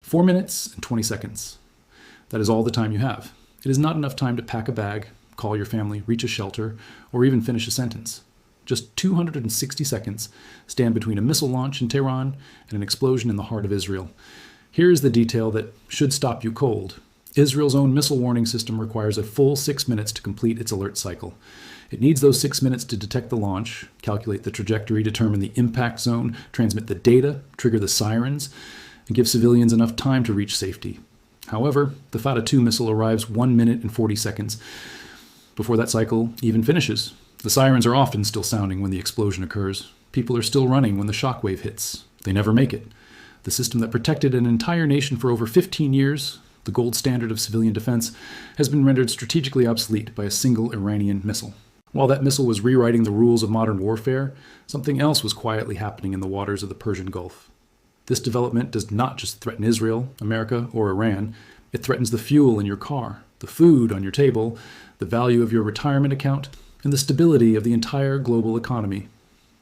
4 minutes and 20 seconds. That is all the time you have. It is not enough time to pack a bag, call your family, reach a shelter, or even finish a sentence. Just 260 seconds stand between a missile launch in Tehran and an explosion in the heart of Israel. Here is the detail that should stop you cold. Israel's own missile warning system requires a full 6 minutes to complete its alert cycle. It needs those 6 minutes to detect the launch, calculate the trajectory, determine the impact zone, transmit the data, trigger the sirens, and give civilians enough time to reach safety. However, the Fattah-2 missile arrives 1 minute and 40 seconds before that cycle even finishes. The sirens are often still sounding when the explosion occurs. People are still running when the shockwave hits. They never make it. The system that protected an entire nation for over 15 years, the gold standard of civilian defense, has been rendered strategically obsolete by a single Iranian missile. While that missile was rewriting the rules of modern warfare, something else was quietly happening in the waters of the Persian Gulf. This development does not just threaten Israel, America, or Iran. It threatens the fuel in your car, the food on your table, the value of your retirement account, and the stability of the entire global economy.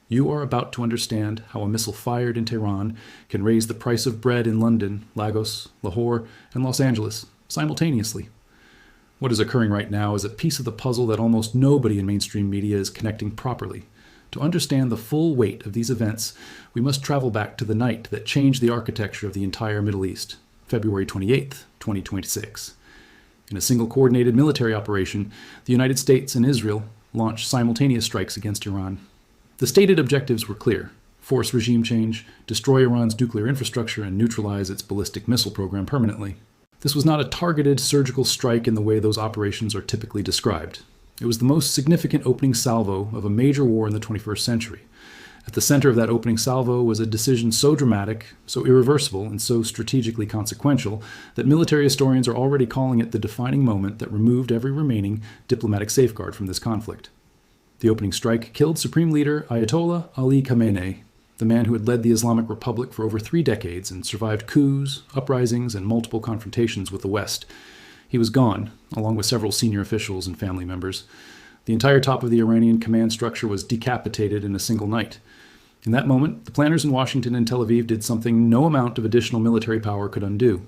You are about to understand how a missile fired in Tehran can raise the price of bread in London, Lagos, Lahore, and Los Angeles simultaneously. What is occurring right now is a piece of the puzzle that almost nobody in mainstream media is connecting properly. To understand the full weight of these events, we must travel back to the night that changed the architecture of the entire Middle East, February 28, 2026. In a single coordinated military operation, the United States and Israel launched simultaneous strikes against Iran. The stated objectives were clear: force regime change, destroy Iran's nuclear infrastructure, and neutralize its ballistic missile program permanently. This was not a targeted surgical strike in the way those operations are typically described. It was the most significant opening salvo of a major war in the 21st century. At the center of that opening salvo was a decision so dramatic, so irreversible, and so strategically consequential that military historians are already calling it the defining moment that removed every remaining diplomatic safeguard from this conflict. The opening strike killed Supreme Leader Ayatollah Ali Khamenei, the man who had led the Islamic Republic for over 3 decades and survived coups, uprisings, and multiple confrontations with the West. He was gone, along with several senior officials and family members. The entire top of the Iranian command structure was decapitated in a single night. In that moment, the planners in Washington and Tel Aviv did something no amount of additional military power could undo.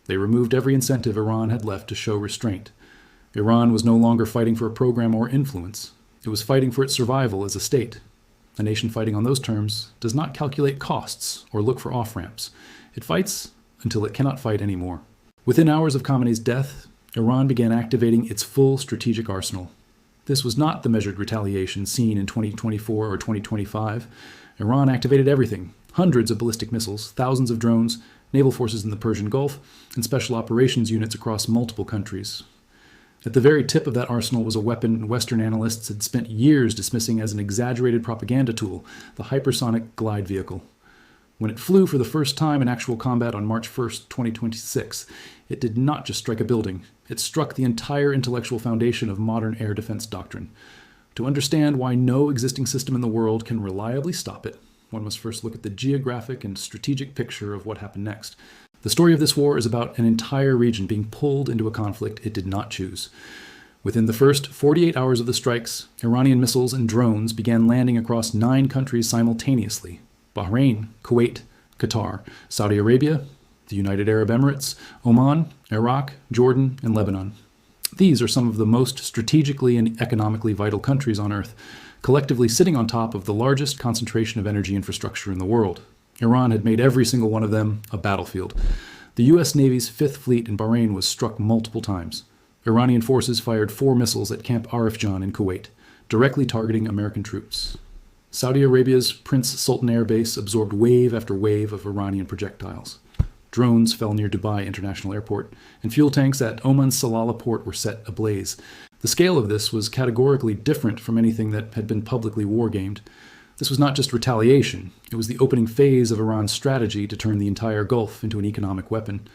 They removed every incentive Iran had left to show restraint. Iran was no longer fighting for a program or influence. It was fighting for its survival as a state. A nation fighting on those terms does not calculate costs or look for off-ramps. It fights until it cannot fight anymore. Within hours of Khamenei's death, Iran began activating its full strategic arsenal. This was not the measured retaliation seen in 2024 or 2025. Iran activated everything: hundreds of ballistic missiles, thousands of drones, naval forces in the Persian Gulf, and special operations units across multiple countries. At the very tip of that arsenal was a weapon Western analysts had spent years dismissing as an exaggerated propaganda tool: the hypersonic glide vehicle. When it flew for the first time in actual combat on March 1, 2026, it did not just strike a building. It struck the entire intellectual foundation of modern air defense doctrine. To understand why no existing system in the world can reliably stop it, one must first look at the geographic and strategic picture of what happened next. The story of this war is about an entire region being pulled into a conflict it did not choose. Within the first 48 hours of the strikes, Iranian missiles and drones began landing across 9 countries simultaneously: Bahrain, Kuwait, Qatar, Saudi Arabia, the United Arab Emirates, Oman, Iraq, Jordan, and Lebanon. These are some of the most strategically and economically vital countries on Earth, collectively sitting on top of the largest concentration of energy infrastructure in the world. Iran had made every single one of them a battlefield. The U.S. Navy's 5th Fleet in Bahrain was struck multiple times. Iranian forces fired 4 missiles at Camp Arifjan in Kuwait, directly targeting American troops. Saudi Arabia's Prince Sultan Air Base absorbed wave after wave of Iranian projectiles. Drones fell near Dubai International Airport, and fuel tanks at Oman's Salalah port were set ablaze. The scale of this was categorically different from anything that had been publicly wargamed. This was not just retaliation. It was the opening phase of Iran's strategy to turn the entire Gulf into an economic weapon.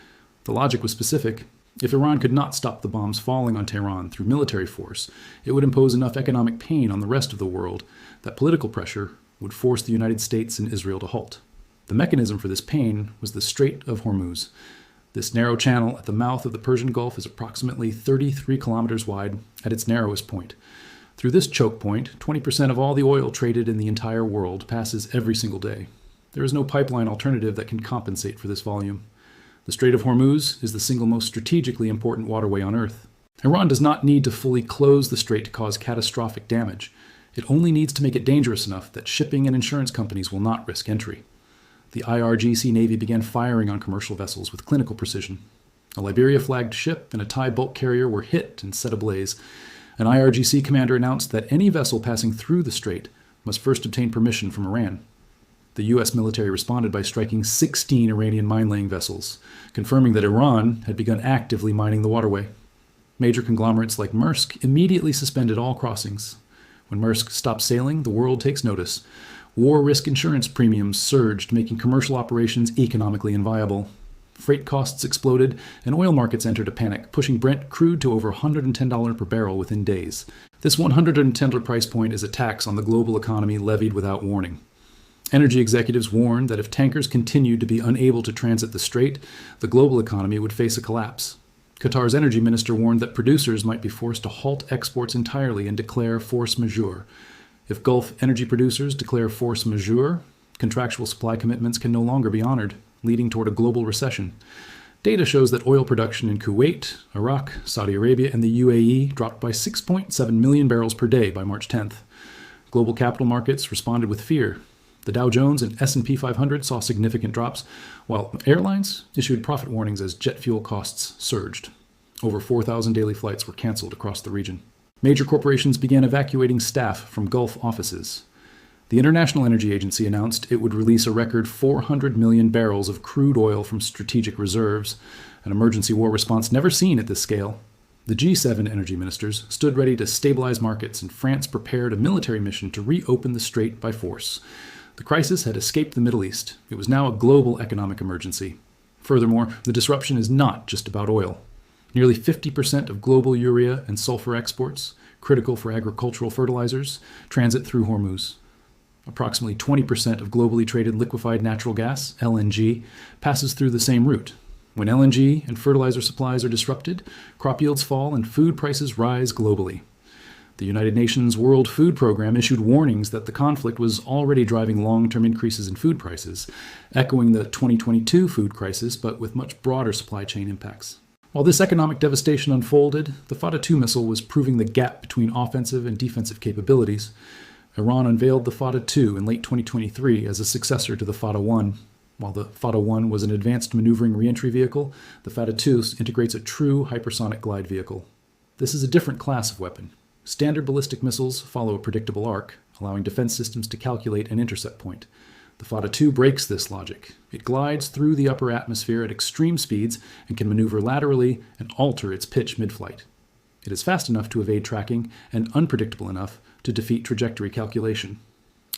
The logic was specific. If Iran could not stop the bombs falling on Tehran through military force, it would impose enough economic pain on the rest of the world that political pressure would force the United States and Israel to halt. The mechanism for this pain was the Strait of Hormuz. This narrow channel at the mouth of the Persian Gulf is approximately 33 kilometers wide at its narrowest point. Through this choke point, 20% of all the oil traded in the entire world passes every single day. There is no pipeline alternative that can compensate for this volume. The Strait of Hormuz is the single most strategically important waterway on Earth. Iran does not need to fully close the strait to cause catastrophic damage. It only needs to make it dangerous enough that shipping and insurance companies will not risk entry. The IRGC Navy began firing on commercial vessels with clinical precision. A Liberia-flagged ship and a Thai bulk carrier were hit and set ablaze. An IRGC commander announced that any vessel passing through the strait must first obtain permission from Iran. The U.S. military responded by striking 16 Iranian mine-laying vessels, confirming that Iran had begun actively mining the waterway. Major conglomerates like Maersk immediately suspended all crossings. When Maersk stops sailing, the world takes notice. War risk insurance premiums surged, making commercial operations economically inviable. Freight costs exploded, and oil markets entered a panic, pushing Brent crude to over $110 per barrel within days. This $110 price point is a tax on the global economy levied without warning. Energy executives warned that if tankers continued to be unable to transit the strait, the global economy would face a collapse. Qatar's energy minister warned that producers might be forced to halt exports entirely and declare force majeure. If Gulf energy producers declare force majeure, contractual supply commitments can no longer be honored, leading toward a global recession. Data shows that oil production in Kuwait, Iraq, Saudi Arabia, and the UAE dropped by 6.7 million barrels per day by March 10th. Global capital markets responded with fear. The Dow Jones and S&P 500 saw significant drops, while airlines issued profit warnings as jet fuel costs surged. Over 4,000 daily flights were canceled across the region. Major corporations began evacuating staff from Gulf offices. The International Energy Agency announced it would release a record 400 million barrels of crude oil from strategic reserves, an emergency war response never seen at this scale. The G7 energy ministers stood ready to stabilize markets, and France prepared a military mission to reopen the strait by force. The crisis had escaped the Middle East. It was now a global economic emergency. Furthermore, the disruption is not just about oil. Nearly 50% of global urea and sulfur exports, critical for agricultural fertilizers, transit through Hormuz. Approximately 20% of globally traded liquefied natural gas, LNG, passes through the same route. When LNG and fertilizer supplies are disrupted, crop yields fall and food prices rise globally. The United Nations World Food Program issued warnings that the conflict was already driving long-term increases in food prices, echoing the 2022 food crisis, but with much broader supply chain impacts. While this economic devastation unfolded, the Fattah-2 missile was proving the gap between offensive and defensive capabilities. Iran unveiled the Fattah-2 in late 2023 as a successor to the Fattah-1. While the Fattah-1 was an advanced maneuvering reentry vehicle, the Fattah-2 integrates a true hypersonic glide vehicle. This is a different class of weapon. Standard ballistic missiles follow a predictable arc, allowing defense systems to calculate an intercept point. The Fattah-2 breaks this logic. It glides through the upper atmosphere at extreme speeds and can maneuver laterally and alter its pitch mid-flight. It is fast enough to evade tracking and unpredictable enough to defeat trajectory calculation.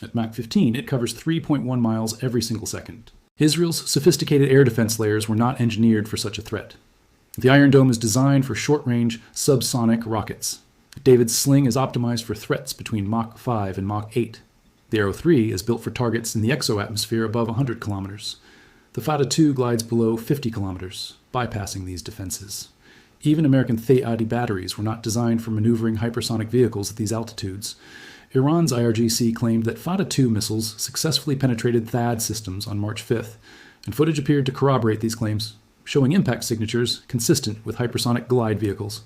At Mach 15, it covers 3.1 miles every single second. Israel's sophisticated air defense layers were not engineered for such a threat. The Iron Dome is designed for short-range, subsonic rockets. David's sling is optimized for threats between Mach 5 and Mach 8. The Arrow 3 is built for targets in the exoatmosphere above 100 kilometers. The Fattah-2 glides below 50 kilometers, bypassing these defenses. Even American Fattah batteries were not designed for maneuvering hypersonic vehicles at these altitudes. Iran's IRGC claimed that Fattah-2 missiles successfully penetrated THAAD systems on March 5th, and footage appeared to corroborate these claims, showing impact signatures consistent with hypersonic glide vehicles.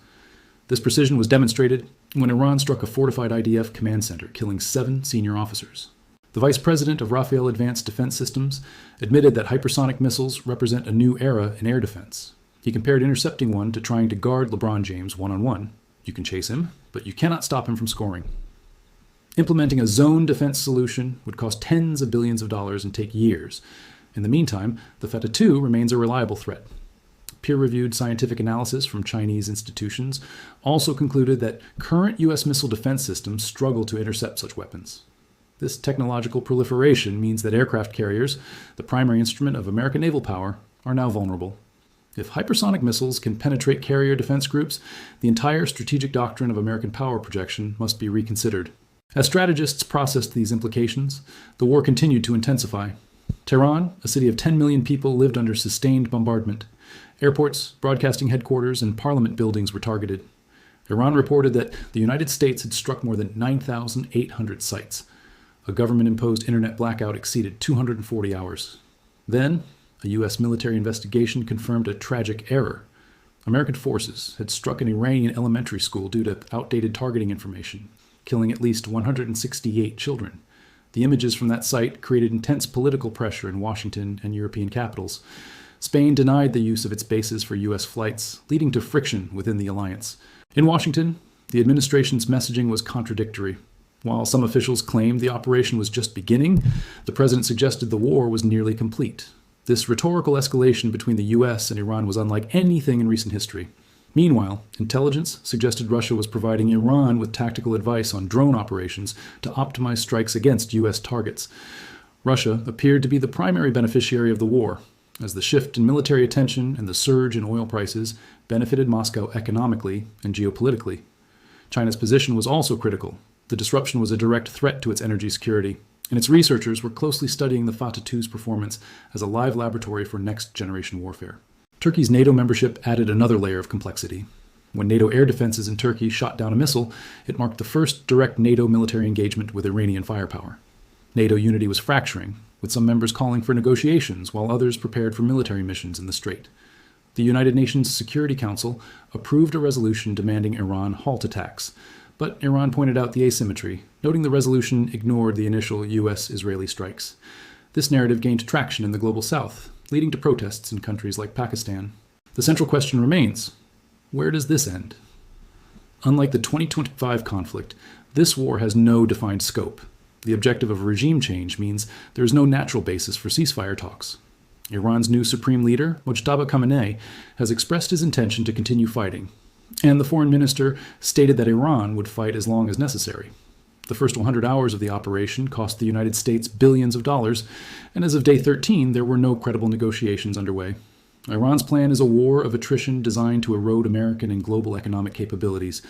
This precision was demonstrated when Iran struck a fortified IDF command center, killing 7 senior officers. The vice president of Rafael Advanced Defense Systems admitted that hypersonic missiles represent a new era in air defense. He compared intercepting one to trying to guard LeBron James one-on-one. You can chase him, but you cannot stop him from scoring. Implementing a zone defense solution would cost tens of billions of dollars and take years. In the meantime, the Fattah-2 remains a reliable threat. Peer-reviewed scientific analysis from Chinese institutions also concluded that current U.S. missile defense systems struggle to intercept such weapons. This technological proliferation means that aircraft carriers, the primary instrument of American naval power, are now vulnerable. If hypersonic missiles can penetrate carrier defense groups, the entire strategic doctrine of American power projection must be reconsidered. As strategists processed these implications, the war continued to intensify. Tehran, a city of 10 million people, lived under sustained bombardment. Airports, broadcasting headquarters, and parliament buildings were targeted. Iran reported that the United States had struck more than 9,800 sites. A government-imposed internet blackout exceeded 240 hours. Then, A U.S. military investigation confirmed a tragic error. American forces had struck an Iranian elementary school due to outdated targeting information, killing at least 168 children. The images from that site created intense political pressure in Washington and European capitals. Spain denied the use of its bases for U.S. flights, leading to friction within the alliance. In Washington, the administration's messaging was contradictory. While some officials claimed the operation was just beginning, the president suggested the war was nearly complete. This rhetorical escalation between the U.S. and Iran was unlike anything in recent history. Meanwhile, intelligence suggested Russia was providing Iran with tactical advice on drone operations to optimize strikes against U.S. targets. Russia appeared to be the primary beneficiary of the war, as the shift in military attention and the surge in oil prices benefited Moscow economically and geopolitically. China's position was also critical. The disruption was a direct threat to its energy security, and its researchers were closely studying the Fattah-2's performance as a live laboratory for next-generation warfare. Turkey's NATO membership added another layer of complexity. When NATO air defenses in Turkey shot down a missile, it marked the first direct NATO military engagement with Iranian firepower. NATO unity was fracturing, with some members calling for negotiations while others prepared for military missions in the Strait. The United Nations Security Council approved a resolution demanding Iran halt attacks, but Iran pointed out the asymmetry, noting the resolution ignored the initial U.S.-Israeli strikes. This narrative gained traction in the global south, leading to protests in countries like Pakistan. The central question remains, where does this end? Unlike the 2025 conflict, this war has no defined scope. The objective of regime change means there is no natural basis for ceasefire talks. Iran's new supreme leader, Mojtaba Khamenei, has expressed his intention to continue fighting, and the foreign minister stated that Iran would fight as long as necessary. The first 100 hours of the operation cost the United States billions of dollars, and as of day 13, there were no credible negotiations underway. Iran's plan is a war of attrition designed to erode American and global economic capabilities.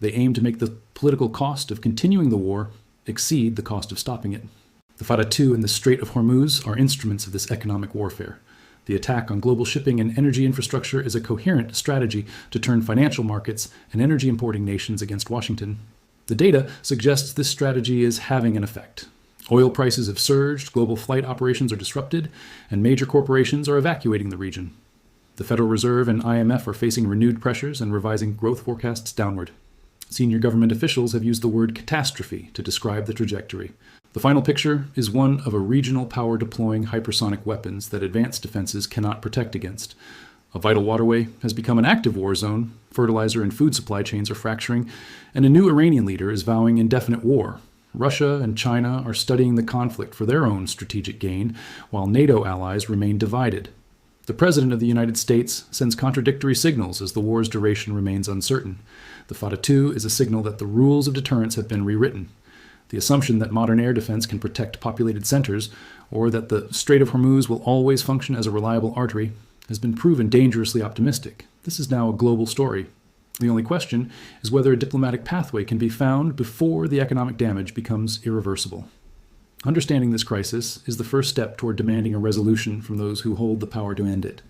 They aim to make the political cost of continuing the war exceed the cost of stopping it. The Fattah-2 and the Strait of Hormuz are instruments of this economic warfare. The attack on global shipping and energy infrastructure is a coherent strategy to turn financial markets and energy importing nations against Washington. The data suggests this strategy is having an effect. Oil prices have surged, global flight operations are disrupted, and major corporations are evacuating the region. The Federal Reserve and IMF are facing renewed pressures and revising growth forecasts downward. Senior government officials have used the word catastrophe to describe the trajectory. The final picture is one of a regional power deploying hypersonic weapons that advanced defenses cannot protect against. A vital waterway has become an active war zone, fertilizer and food supply chains are fracturing, and a new Iranian leader is vowing indefinite war. Russia and China are studying the conflict for their own strategic gain, while NATO allies remain divided. The President of the United States sends contradictory signals as the war's duration remains uncertain. The Fattah-2 is a signal that the rules of deterrence have been rewritten. The assumption that modern air defense can protect populated centers, or that the Strait of Hormuz will always function as a reliable artery, has been proven dangerously optimistic. This is now a global story. The only question is whether a diplomatic pathway can be found before the economic damage becomes irreversible. Understanding this crisis is the first step toward demanding a resolution from those who hold the power to end it.